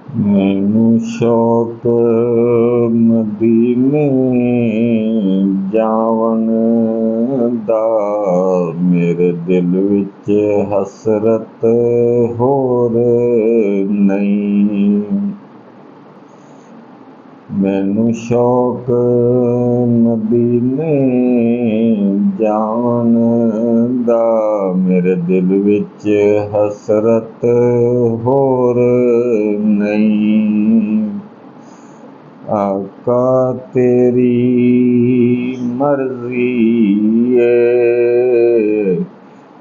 मैनू शौक मदीने जावन दा, मेरे दिल विच हसरत होर नहीं। मैनू शौक मदीने जावन दा, मेरे दिल विच हसरत होर नहीं। आका तेरी मर्जी है,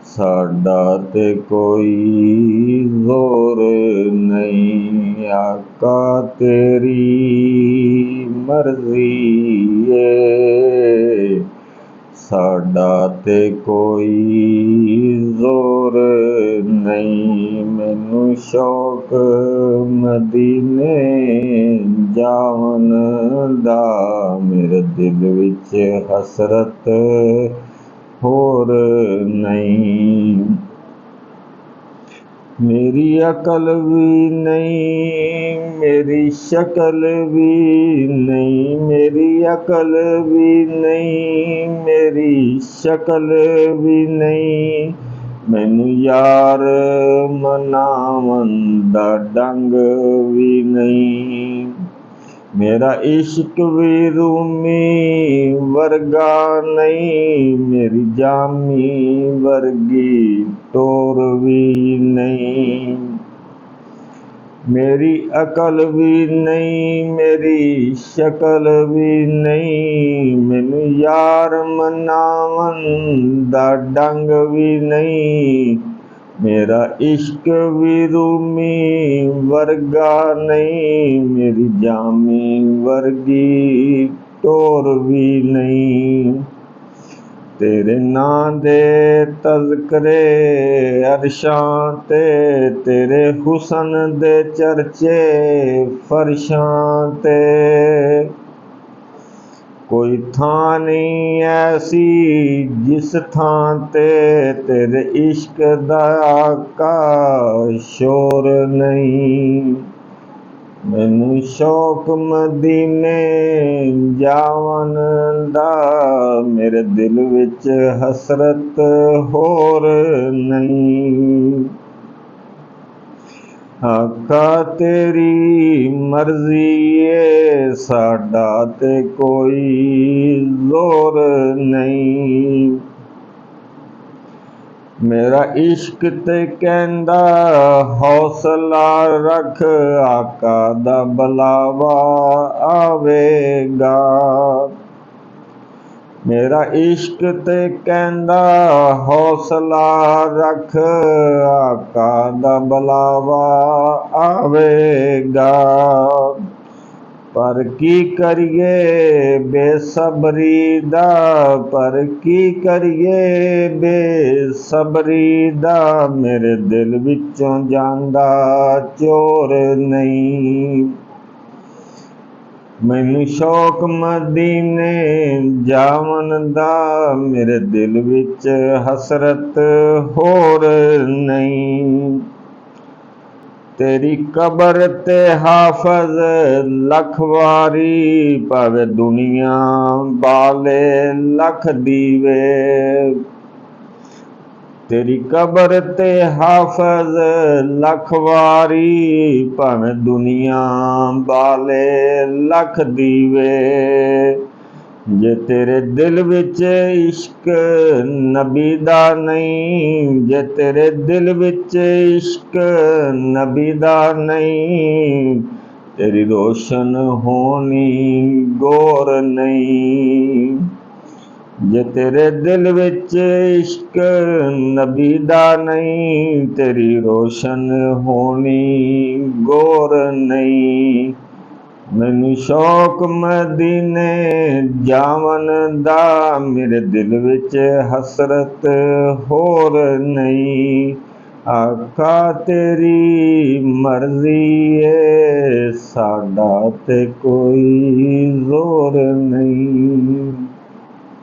साडा ते कोई जोर नहीं। आका तेरी मर्जी है, साडा ते कोई जोर नहीं। मैनू शौक मदीने जावन दा, मेरे दिल विच हसरत होर नहीं। मेरी अकल भी नहीं, मेरी शक्ल भी नहीं, मेरी अकल भी नहीं, मेरी शक्ल भी नहीं। मैनू यार मनावन दा डंग भी नहीं। मेरा इश्क भी रूमी वर्गा नहीं, मेरी जामी वर्गी टोर भी नहीं। मेरी अकल भी नहीं, मेरी शक्ल भी नहीं, मैनू यार मनावन दा डंग भी नहीं। मेरा इश्क भी रूमी वर्गा नहीं, मेरी जामी वर्गी टोर भी नहीं। तेरे नां दे तज़करे अरशां ते, तेरे हुसन दे चर्चे फरशां ते। कोई थां नहीं ऐसी जिस थां ते तेरे इश्क दा आका शोर नहीं। मैनू शौक मदीने जावन दा, मेरे दिल विच हसरत होर नहीं। आका तेरी मर्जी है, साडा ते कोई जोर नहीं। मेरा इश्क ते कहंदा हौसला रख, आका दा बलावा आवेगा। मेरा इश्क ते कहंदा हौसला रख, आका दा बलावा आवेगा। पर की करिए बेसबरी दा, पर की करिए बेसबरी दा, मेरे दिल विचों जांदा चोर नहीं। मैनू शौक मदीने जावन दा, मेरे दिल विच हसरत होर नहीं। तेरी कबर ते हाफज लख वारी पवे दुनिया बाले लख दीवे। तेरी कबर ते हाफज लख वारी पवे दुनिया बाले लख दीवे। जे तेरे दिल विच इश्क नबी दा नहीं, जे तेरे दिल विच इश्क नबी दा नहीं, तेरी रोशन होनी गोर नहीं। जे तेरे दिल विच इश्क नबी दा नहीं, तेरी रोशन होनी गोर नहीं। मैनू शौक मदीने जावन दा, मेरे दिल विच हसरत होर नहीं। आका तेरी मर्जी है, साडा ते कोई जोर नहीं।